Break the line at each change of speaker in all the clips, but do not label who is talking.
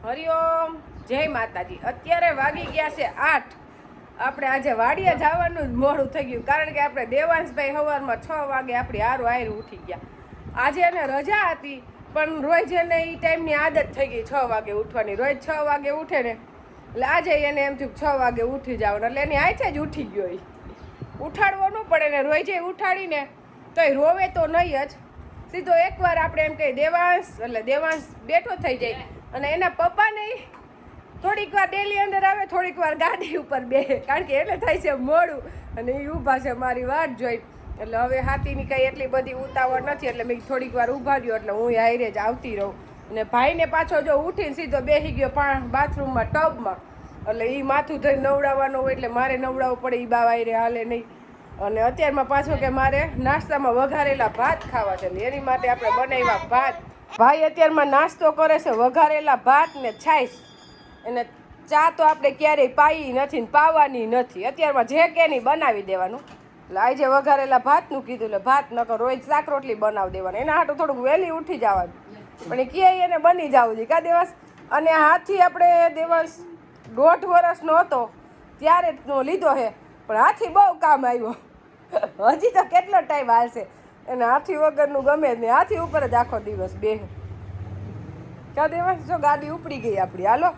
હરિઓમ, જય માતાજી। અત્યારે વાગી ગયા છે 8। આપણે આજે વાડીએ જવાનું જ મોડું થઈ ગયું, કારણ કે આપણે દેવાંશભાઈ સવારમાં 6 વાગે આપણી હારું હારું ઉઠી ગયા। આજે એને રજા હતી, પણ રોજ એને એ ટાઈમની આદત થઈ ગઈ 6 વાગે ઉઠવાની। રોજ 6 વાગે ઉઠે ને, એટલે આજે એને એમ થયું 6 વાગે ઉઠી જવાનું, એટલે એની આંખે જ ઉઠી ગયો। એ ઉઠાડવો ન પડે ને, રોજે ઉઠાડીને તો એ રોવે તો નહીં જ, સીધો એકવાર આપણે એમ કહીએ દેવાંશ, એટલે દેવાંશ બેઠો થઈ જાય। અને એના પપ્પાને થોડીક વાર ડેલી અંદર આવે, થોડીક વાર ગાડી ઉપર બેસે, કારણ કે એને થાય છે મોડું અને એ ઊભા છે મારી વાટ જોઈ। એટલે હવે હાથીની કંઈ એટલી બધી ઉતાવળ નથી, એટલે મેં થોડીક વાર ઊભા રહ્યો, એટલે હું હારે જ આવતી રહું। અને ભાઈને પાછો જો ઉઠીને સીધો બેસી ગયો બાથરૂમમાં ટબમાં, એટલે એ માથું ધોઈને નવડાવવાનું હોય, એટલે મારે નવડાવવું પડે, એ બા વાયરે હાલે નહીં। અને અત્યારમાં પાછો કે મારે નાસ્તામાં વઘારેલા ભાત ખાવા છે, એની માટે આપણે બનાવ્યા ભાત। ભાઈ અત્યારમાં નાસ્તો કરે છે વઘારેલા ભાત ને છાશ, અને ચા તો આપણે ક્યારેય પાઈ નથી ને પાવાની નથી, અત્યારમાં જે કે નહીં બનાવી દેવાનું। એટલે આજે વઘારેલા ભાતનું કીધું, એટલે ભાત નકર રોજ શાક રોટલી બનાવી દેવાનું, એના હાટું થોડુંક વહેલી ઉઠી જવાનું, પણ એ ક્યાંય એને બની જવું છે કા દેવાસ। અને હાથી આપણે દેવાસ 1.5 વર્ષનો હતો ત્યારે લીધો છે, પણ હાથી બહુ કામ આવ્યો। હજી તો કેટલો ટાઈમ હાલશે, એને હાથી વગરનું ગમે જ નહીં, હાથી ઉપર જ આખો દિવસ બે કા દેવાસ। જો ગાડી ઉપડી ગઈ આપણી, હાલો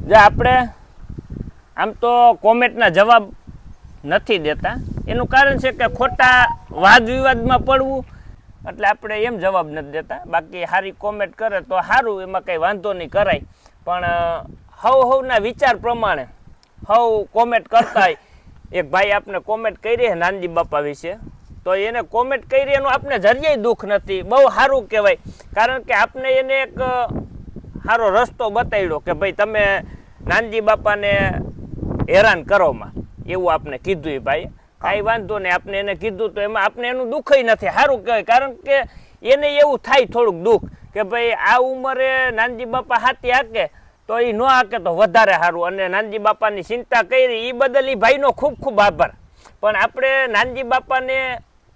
જે આપણે આમ તો કોમેન્ટના જવાબ નથી દેતા, એનું કારણ છે કે ખોટા વાદ વિવાદમાં પડવું, એટલે આપણે એમ જવાબ નથી દેતા। બાકી સારી કોમેન્ટ કરે તો સારું, એમાં કંઈ વાંધો નહીં કરાય, પણ હવના વિચાર પ્રમાણે હવ કોમેન્ટ કરતા હોય। એક ભાઈ આપણે કોમેન્ટ કરી છે નાનજી બાપા વિશે, તો એને કોમેન્ટ કરી એનું આપણે જરીય દુઃખ નથી, બહુ સારું કહેવાય, કારણ કે આપણે એને એક સારો રસ્તો બતાવ્યો કે ભાઈ તમે નાનજી બાપાને હેરાન કરોમાં, એવું આપણે કીધું એ ભાઈ। કાંઈ વાંધો નહીં, આપણે એને કીધું તો એમાં આપણે એનું દુઃખય નથી, સારું કહેવાય, કારણ કે એને એવું થાય થોડુંક દુઃખ કે ભાઈ આ ઉંમરે નાનજી બાપા હાથી હાકે તો એ ન હાકે તો વધારે સારું, અને નાનજી બાપાની ચિંતા કરી એ બદલ એ ભાઈનો ખૂબ ખૂબ આભાર। પણ આપણે નાનજી બાપાને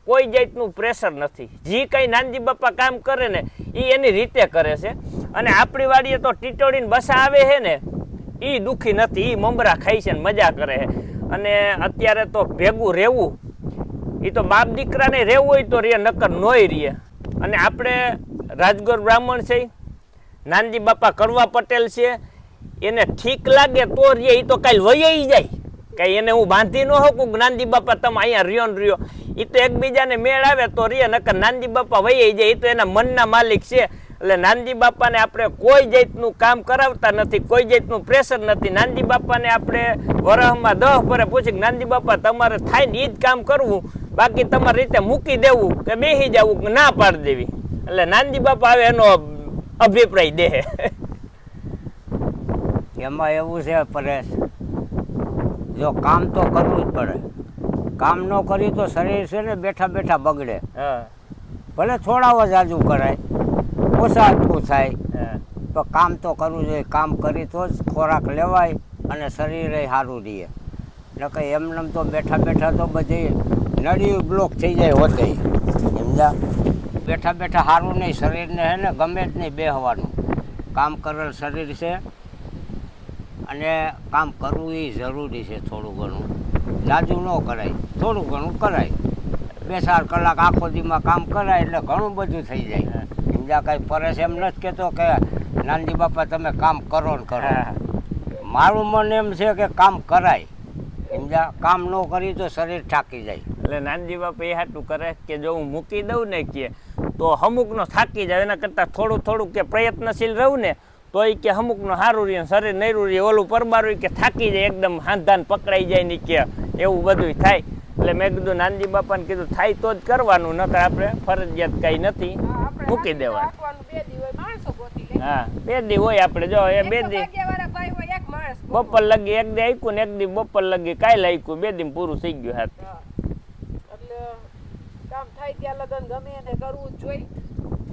કોઈ જાતનું પ્રેશર નથી, જે કંઈ નાનજી બાપા કામ કરે ને એ એની રીતે કરે છે, અને આપણી વાડીએ તો ટીટોડીને બસા આવે છે ને એ દુઃખી નથી, એ મમરા ખાય છે ને મજા કરે છે। અને અત્યારે તો ભેગું રહેવું, એ તો બાપ દીકરાને રહેવું હોય તો રે, નકર નોય રહે। અને આપણે રાજગોર બ્રાહ્મણ છે, નાનજી બાપા કડવા પટેલ છે, એને ઠીક લાગે તો રે, એ તો કાંઈ વહી જાય, કાંઈ એને હું બાંધી ન શકું નાનજી બાપા તમે અહીંયા રહ્યો ને રહ્યો, એ તો એકબીજાને મેળ આવે તો રે, નકર નાનજી બાપા વહી જાય, એ તો એના મનના માલિક છે। એટલે નાનજી બાપાને આપણે કોઈ જાતનું કામ કરાવતા નથી, કોઈ જાતનું પ્રેશર નથી। નાનજી બાપાને આપણે વરહમાં 10 ભરે પૂછી કે નાનજી બાપા તમારે થાય ને એ જ કામ કરવું, બાકી તમારી રીતે મૂકી દેવું કે બેસી જવું કે ના પાડી દેવી, એટલે નાનજી બાપા આવે એનો અભિપ્રાય દે।
એમાં એવું છે પરેશ, જો કામ તો કરવું જ પડે, કામ ન કરી તો શરીર છે ને બેઠા બેઠા બગડે। ભલે થોડા જાજુ કરાય, ઓછા થાય, તો કામ તો કરવું જોઈએ, કામ કરી તો જ ખોરાક લેવાય અને શરીરે સારું રહે, એટલે કે એમનેમ તો બેઠા બેઠા તો બધી નળી બ્લોક થઈ જાય હોતે, સમજા। બેઠા બેઠા સારું નહીં, શરીરને હે ને ગમે જ નહીં બેસવાનું, કામ કરેલ શરીર છે, અને કામ કરવું એ જરૂરી છે। થોડું ઘણું જાજુ ન કરાય, થોડું ઘણું કરાય, 2-4 કલાક આખો દીમાં કામ કરાય એટલે ઘણું બધું થઈ જાય, સમજા। કાંઈ પરેશ એમ નથી કહેતો કે નાનજી બાપા તમે કામ કરો ને કરો, મારું મન એમ છે કે કામ કરાય, સમજા। કામ ન કરી તો શરીર થાકી જાય,
એટલે નાનજી બાપા એ હાટું કરે કે જો હું મૂકી દઉં ને કે તો અમુકનો થાકી જાય, એના કરતાં થોડું થોડું કે પ્રયત્નશીલ રહું ને તો એ કે અમુકનું સારું રહે, શરીર નૈરું રહે, ઓલું પરબારું કે થાકી જાય, એકદમ હાંધાન પકડાઈ જાય ને કે એવું બધું થાય। એટલે મેં કીધું નાનજી બાપાને કીધું થાય તો જ કરવાનું, નકર આપણે ફરજિયાત કંઈ નથી, મૂકી દેવાનું। હા 2 દી હોય આપણે, જો એ 2 દી બપોર લગી, એક દી આયકું ને એક દી બપોર લગી કાંઈ આયકું, 2 દી પૂરું થઈ ગયું હાથ।
એટલે કામ થાય ત્યાં લગન ગમે એને કરવું જ જોઈએ,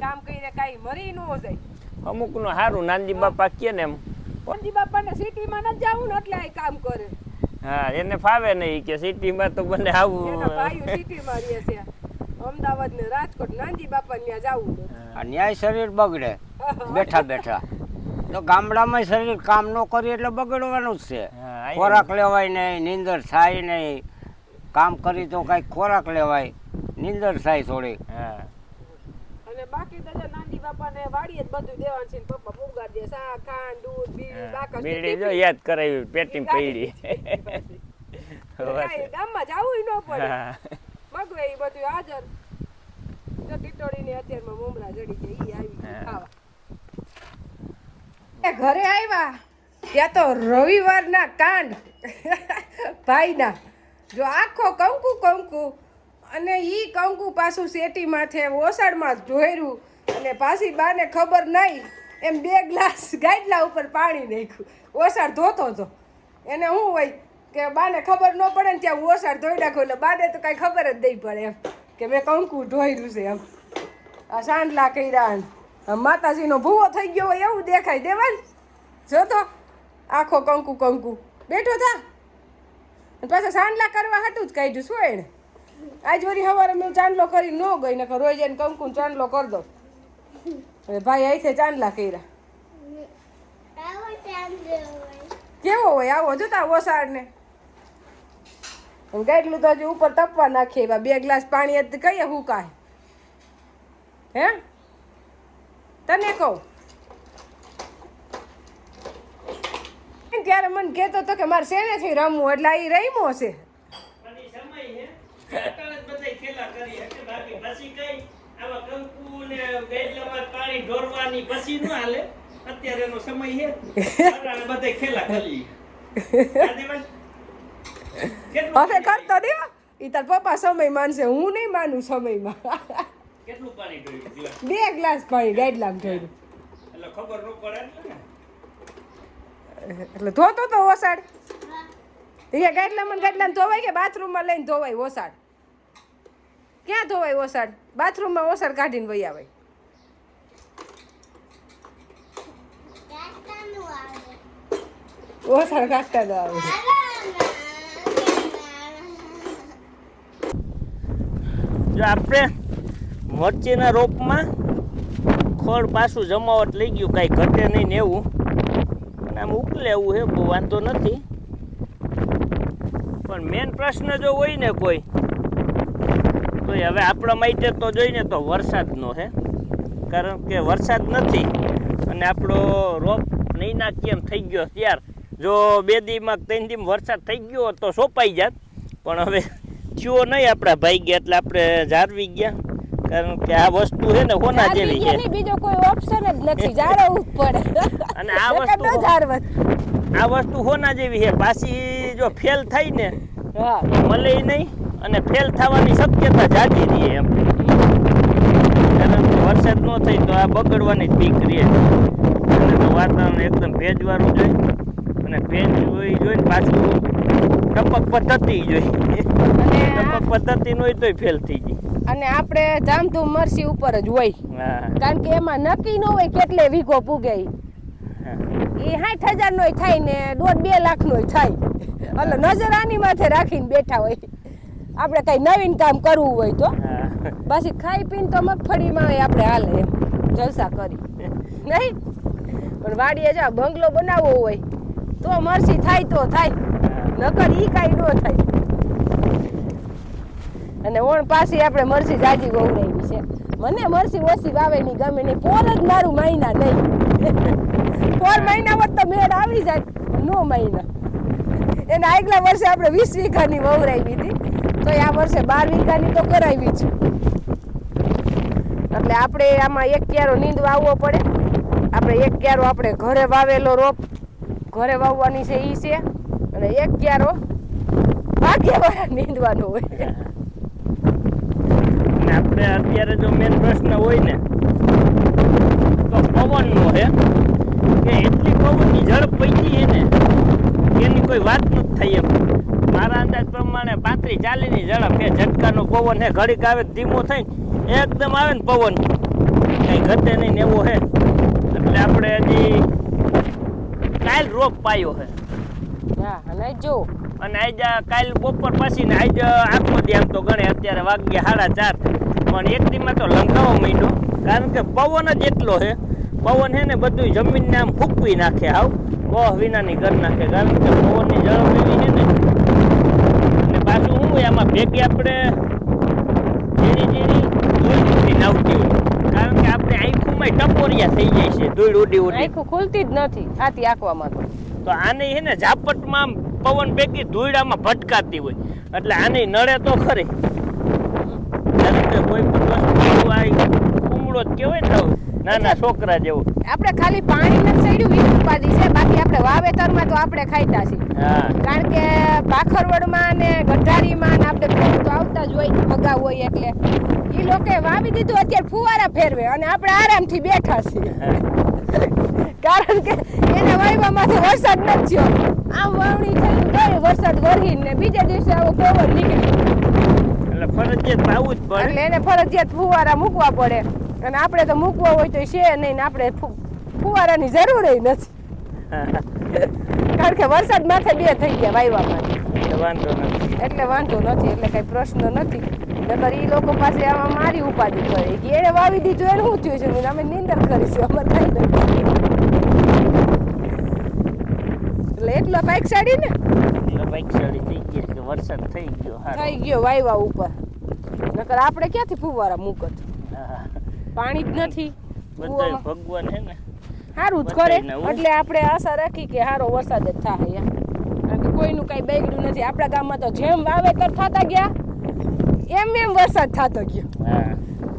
કામ કરીને કાંઈ મરી ન જાય।
અમુકનું સારું નાનજી બાપા કે ને એમ,
નાનજી બાપાને સિટીમાં ન જવું ને એટલે આ કામ કરે।
હા એને ફાવે નહીં કે સિટીમાં તો બને આવું,
એના ભાઈઓ સિટીમાં રહે છે, અમદાવાદ ને રાજકોટ, નાનજી બાપા ત્યાં જવું,
ન્યાય શરીર બગડે બેઠા બેઠા, તો ગામડામાં શરીર કામ ન કરીએ એટલે બગડવાનું જ છે.
હા,
ખોરાક લેવાય નહીં, નીંદર થાય નહીં. કામ કરી તો કાંઈક ખોરાક લેવાય, નીંદર થાય થોડીક.
હા
અને બાકી તો જો નાની બાપાને વાડીએ જ બધું દેવાનું છે ને પપ્પા પુગાડી દે શાક ખાંડ દૂધ બીડી બાકસ
બીડી જો યાદ કરાવી પેટીમ પડી.
ગામમાં જાવું ન પડે
હા
મગવે ઈ બધું હાજર જો ટીટોડીની અત્યારમાં મમરા જડી ગયા ઈ આવી ગયું ખાવા એ ઘરે આવ્યા ત્યાં તો રવિવારના કાંડ ભાઈના જો આખો કંકુ અને ઈ કંકુ પાછું શેટી માથે ઓસાડમાં ઢોર્યું અને પાછી બાને ખબર નહીં એમ 2 ગ્લાસ ગાડલા ઉપર પાણી નાખ્યું. ઓસાડ ધોતો હતો એને શું હોય કે બાને ખબર ન પડે ને ત્યાં ઓસાડ ધોઈ નાખ્યો એટલે બાને તો કાંઈ ખબર જ નહીં પડે એમ કે મેં કંકુ ઢોર્યું છે એમ. આ સાંડલા કર્યા માતાજીનો ભૂવો થઈ ગયો હોય એવું દેખાય દેવાન જો તો આખો કંકુ બેઠો થા અને પાછા સાંડલા કરવા હાટું જ કાઢ્યું શું એને આજ વળી સવારે મેં ચાંદલો કરી ન ગઈ ને રોજ એને કંકુ ચાંદલો કરી દો. હવે ભાઈ અહીંથી ચાંદલા કર્યા કેવો હોય આવો જોતા ઓસાડને ગાડલું તો હજી ઉપર તપવા નાખીએ એવા 2 ગ્લાસ પાણી કહીએ હુકાય હે તને કહું ત્યારે મને કહેતો હતો કે મારે શેનેથી રમવું એટલે એ રમ્યો છે. હવે કરતો દે ઈ તાર પપ્પા સમય માનશે હું નહીં માનું સમયમાં.
કેટલું પાણી ઢોળ્યું?
2 ગ્લાસ પાણી ગાડલામાં ઢોળ્યું
એટલે ખબર ન પડે
એટલે ધોતો તો ઓસાડ અહીંયા ગાડલામાં ધોવાય કે બાથરૂમમાં લઈને ધોવાય ઓસાડ? ક્યાં ધોવાય ઓસાડ? બાથરૂમમાં ઓસાડ કાઢીને વહી આવે. ઓસાડ કાઢતા ન આવે.
જો આપણે મરચીના રોપમાં ખડ પાછું જમાવટ લઈ ગયું, કાંઈ ઘટે નહીં ને એવું, અને આમ ઉકલે એવું છે, બહુ વાંધો નથી. પણ મેન પ્રશ્ન જો હોય ને કોઈ તો હવે આપણા માટે તો જોઈને તો વરસાદનો છે, કારણ કે વરસાદ નથી અને આપણો રોપ નહીં નાખી એમ થઈ ગયો. ત્યાર જો 2 દીમાં 3 દીમાં વરસાદ થઈ ગયો તો સોંપાઈ જાત, પણ હવે થયો નહીં, આપણા ભાઈ ગયા એટલે આપણે જાળવી ગયા, કારણ કે આ વસ્તુ છે ને હોના જેવી છે,
બીજો કોઈ ઓપ્શન જ નથી, જાળવવું જ પડે.
અને આ વસ્તુ હોના જેવી છે. પાછી જો ફેલ થાય ને મળે નહીં અને ફેલ થવાની શક્યતા જાજી રહે એમ, કારણ કે વરસાદ ન થાય તો આ બગડવાની જ બીક રહે. અને તો વાતાવરણ એકદમ ભેજવાળું જોઈએ અને ભેજ જોઈને પાછું ટપક પદ્ધતિ જોઈએ, ટપક પદ્ધતિ ન હોય તોય ફેલ થઈ જાય.
અને આપણે ધામધૂમ મરસી ઉપર જ હોય, કારણ કે એમાં નક્કી ન હોય કેટલે વીઘો પૂગે. એ 60,000 નો થાય ને 1.5-2 લાખ નો થાય, એટલે નજર આની માથે રાખીને બેઠા હોય. આપણે કઈ નવીન કામ કરવું હોય તો પછી ખાઈ પીને તો મગફળીમાં આપણે હાલે એમ જલસા કરી નહીં. પણ વાડીએ જા બંગલો બનાવવો હોય તો મરસી થાય તો થાય, નકર ઈ કાંઈ ન થાય. અને ઓણ પાછી આપણે મરસી જાજી વવરાવી છે. મને મરસી ઓછી વાવે નહીં ગમે નહીં, પોર જ મારું મહિના નહીં. 4 મહિના વખત તો મેળ આવી જાય, 9 મહિના. એને આગલા વર્ષે આપણે 20 વીઘાની વવરાવી હતી, તો આ વર્ષે 12 વીઘાની તો કરાવી છે. એટલે આપણે આમાં 1 ક્યારો નીંદવા આવવો પડે. આપણે 1 ક્યારો આપણે ઘરે વાવેલો રોપ ઘરે વાવવાની છે ઈ છે, અને 1 ક્યારો ભાગ્યવાળા નીંદવાનો હોય.
આપણે અત્યારે જો મેન પ્રશ્ન હોય ને તો પવનનો છે, કે એટલી પવનની ઝડપ પડી છે ને એની કોઈ વાત નથી થઈ એમ. મારા અંદાજ પ્રમાણે 35-40 ની ઝડપ છે. ઝટકાનો પવન છે, ઘડીક આવે ધીમો થઈને એકદમ આવે ને પવન, કઈ ઘટે નહીં ને એવો છે. એટલે આપણે હજી કાલ રોપ પાયો છે.
હા, અને જો
અને આજ કાલ બપોર પછી ને આજ આખો દી આમ તો ગણે અત્યારે વાગ્યા 4:30, પણ એક દીમાં તો લંકાવો માંડ્યો, કારણ કે પવન જ એટલો છે. પવન છે ને બધું જમીનને આમ ફૂંકવી નાખે હાવ કોહ વિનાની કરી નાખે કારણ કે પવનની ઝડપ એવી છે ને અને પાછું શું હોય આમાં ભેગી આપણે ઝીણી ઝીણી ધૂળ ઉડીને આવતી હોય કારણ કે આપણે આંખોમાં ટપોરિયા થઈ જાય છે ધૂળ ઉડી ઉડી
આખું ખુલતી જ નથી આથી આંકવામાં
તો આને છે ને ઝાપટમાં આમ પવન ભેગી ધૂળ આમાં ભટકાતી હોય એટલે આને નડે તો ખરી કારણ કે કોઈ પણ વસ્તુ આવી કુમળો જ કહેવાય ને નાના છોકરા જેવું
આપણે ખાલી પાણી નથી સડ્યું ઈ ઉપાધિ છે બાકી આપણે વાવેતરમાં તો આપણે ખાઈતા છીએ
હા
કારણ કે પાખરવડમાં ને ગઢારીમાં ને આપણે ખેડૂતો આવતા જ હોય ભગા હોય એટલે ઈ લોકોએ વાવી દીધું અત્યારે ફુવારા ફેરવે અને આપણે આરામથી બેઠા છીએ કારણ કે એને વાવ્યામાં તો વરસાદ નથી થયો આમ વાવણી થઈ ગઈ વરસાદ વરહીને બીજા દિવસે આવો પવન નીકળી
એટલે ફરજિયાત આવવું જ પડે
એટલે એને ફરજિયાત ફુવારા મૂકવા પડે અને આપણે તો મૂકવા હોય તો છે નહીં ને આપણે ફુવારાની જરૂર નથી કારણ કે વરસાદ માથે બે થઈ ગયા વાવ્યામાં એટલે વાંધો નથી એટલે કઈ પ્રશ્ન નથી નકર ઈ લોકો પાસે આમાં મારી ઉપાધિ કરે કે એને વાવી દીધું એને શું થયું છે અમે નિંદર કરીશું અમારે કઈ નથી એટલે એટલો બાઈક સાડી ને
થઈ ગયા કે વરસાદ થઈ ગયો
થઈ ગયો વાયવા ઉપર નકર આપણે ક્યાંથી ફુવારા મૂકત પાણી જ નથી
બધા ભગવાન હે ને
સારું જ કરે એટલે આપણે આશા રાખી કે સારો વરસાદ જ થાય એમ કારણ કે કોઈનું કઈ બગડ્યું નથી આપણા ગામમાં તો જેમ વાવેતર થતા ગયા એમ વરસાદ થતો ગયો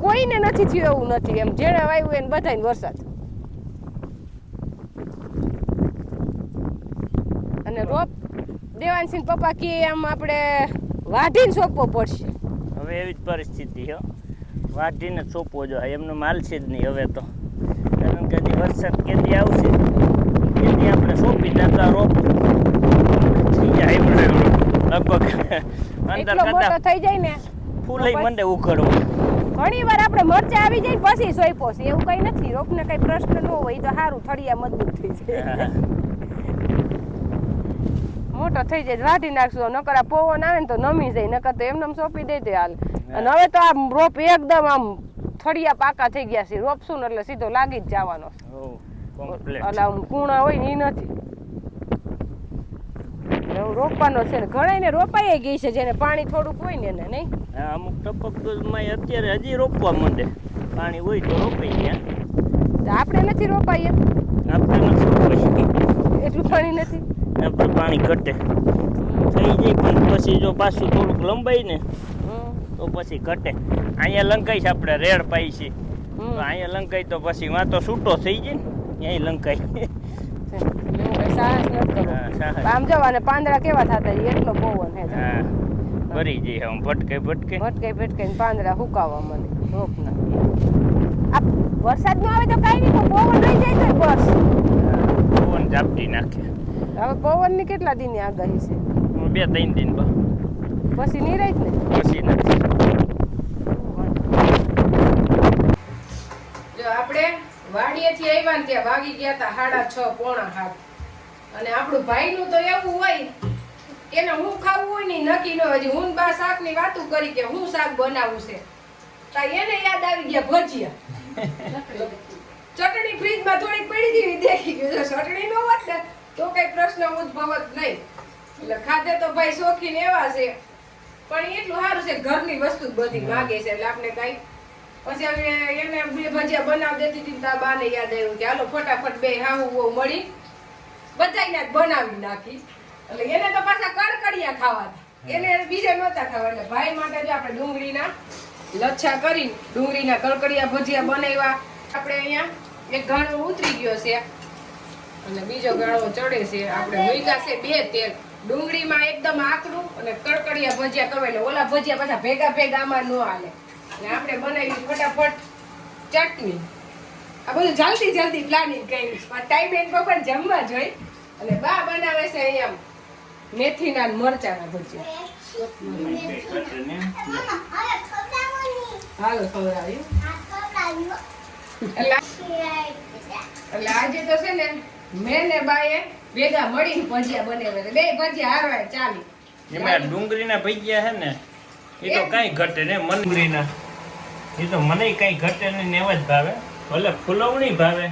કોઈને નથી થયું એવું નથી એમ જેણે વાવ્યું એને બધાને વરસાદ અને રોપ દેવાનસિંહ પપ્પા કે આમ આપણે વાઢીને સોંપવો પડશે
હવે એવી જ પરિસ્થિતિ હો વાઢીને સોંપવો જોઈએ એમનો માલ છે જ નહીં હવે તો કારણ કે હજી વરસાદ કેદી આવશે કેદી આપણે સોંપી દેતા રોપ થઈ જાય લગભગ અંદર
એટલો મોટો થઈ જાય ને
ફૂલઈ મંડે ઉખડવું
ઘણી વાર આપણે મરચા આવી જાય ને પછી સોંપો છે એવું કઈ નથી રોપને કઈ પ્રશ્ન ન હોય તો સારું થળિયા મજબૂત થઈ જાય મોટો થઈ જાય વાઢી નાખશું નકર આ પવન આવે ને તો નમી જાય નકર તો એમને સોંપી દે તો હાલ અને હવે તો આ રોપ એકદમ આમ થળિયા પાકા થઈ ગયા છે રોપશું ને એટલે સીધો લાગી જ જવાનો એટલે આમ કૂણા હોય ને એ નથી એવું રોપવાનો છે ને ઘણાને રોપાઈ ગઈ છે જેને પાણી થોડુંક હોય ને એને નહીં
અમુક ટપકમાં અત્યારે હજી રોપવા માંડે પાણી હોય તો રોપાઈ ગયા
આપણે નથી રોપાઈ એમ
આપણે નથી રોપાઈ
એટલું પાણી નથી
આપણે પાણી ઘટે થઈ જાય પણ પછી જો પાછું થોડુંક લંબાઈ ને તો પછી ઘટે અહીંયા લંકાઈ છે આપણે રેડ પાઈ છે તો અહીંયા લંકાઈ તો પછી વાં તો છૂટો થઈ જાય ને અહીં લંકાઈ
સાહસ નથી કરવું આમ જવાને પાંદડા કેવા થતા એટલો પવન હે
હા ભરી જઈએ આમ ભટકે
પાંદડા હુકાવા મને રોપના આ વરસાદ નો આવે તો કઈ નહીં પવન રહી જાય તો બસ
પવન ઝાપટી નાખે
હવે પવન ની કેટલા દિન ની આગાહી છે
2-3 દિન
પછી નહીં રહી ને
પછી નથી
જો આપણે વાડીએથી આવ્યા ને ત્યાં વાગી ગયા હતા 6:30 પોણા 7 અને આપણું ભાઈનું તો એવું હોય એને હું ખાવું હોય ને નક્કી ન હજી હું બા શાક ની વાતું કરી કે હું શાક બનાવું છે તો એને યાદ આવી ગયા ભજીયા ચટણી ફ્રીજમાં થોડીક પડી હતી દેખી ગયું જો ચટણી નો હોત ને તો કઈ પ્રશ્ન ઉદ્ભવત નહીં એટલે ખાધે તો ભાઈ શોખીન એવા છે પણ એટલું સારું છે ઘરની વસ્તુ બધી માગે છે એટલે આપણે કઈ પછી હવે એને બે ભજીયા બનાવી દેતી હતી તા બાને યાદ આવ્યું કે હાલો ફટાફટ બે હાહુ મળી બધાને બનાવી નાખી એટલે એને તો પાછા કડકડિયા ખાવા હતા એને બીજે નહોતા ખાવા એટલે ભાઈ માટે જો આપણે ડુંગળીના લચ્છા કરી ડુંગળીના કડકડિયા ભજીયા બનાવ્યા આપણે અહીંયા એક ગાણો ઉતરી ગયો છે અને બીજો ગાણો ચડે છે આપણે મૂક્યા છે 2 તેલ ડુંગળીમાં એકદમ આકરું અને કડકડિયા ભજીયા કરવા એટલે ઓલા ભજીયા પાછા ભેગા ભેગા આમાં ન હાલે અને આપણે બનાવી ફટાફટ ચટણી આ બધું જલ્દી પ્લાનિંગ કર્યું ટાઈમ એન પર જમવા જોઈ અને બા બનાવે છે અહીંયા મેથીના મરચાના ભજીયા હાલો ખવડાવ્યું એટલે આજે તો છે ને મેં ને બાએ ભેગા મળીને ભજીયા બનાવ્યા બે ભજીયા હારવાય ચાલી
એમાં ડુંગળીના ભજીયા છે ને એ તો કઈ ઘટે ને મનગુરીના એ તો મને કઈ ઘટે ને એવા જ ભાવે ભલે ફૂલવણી ભાવે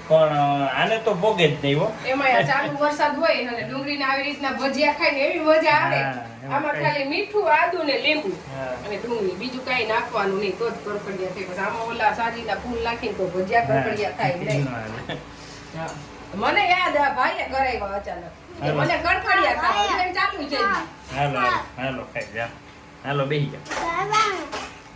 પણ આને તો ભોગે જ નહીં હો.
એમાં આ ચાલુ વરસાદ હોય અને ડુંગળીના આવી રીતના ભજીયા ખાઈને એવી મજા આવે.
હા, એમાં
આમાં
કઈ-
ખાલી મીઠું, આદુ ને લીંબુ
હા.
અને ડુંગળી, બીજું કાંઈ નાખવાનું નહીં તો જ કરકડિયા થાય. પછી આમાં ઓલા સાજીના ફૂલ નાખીને તો ભજીયા કરકડિયા થાય નહીં. હા. મને યાદ આ ભાઈએ કરાવ્યા અચાનક કે મને કરકડિયા ખાવા એટલે ચાલુ થઈ ગયું.
હાલો હાલો હાલો ખાઈ જા. હાલો બેહી જા.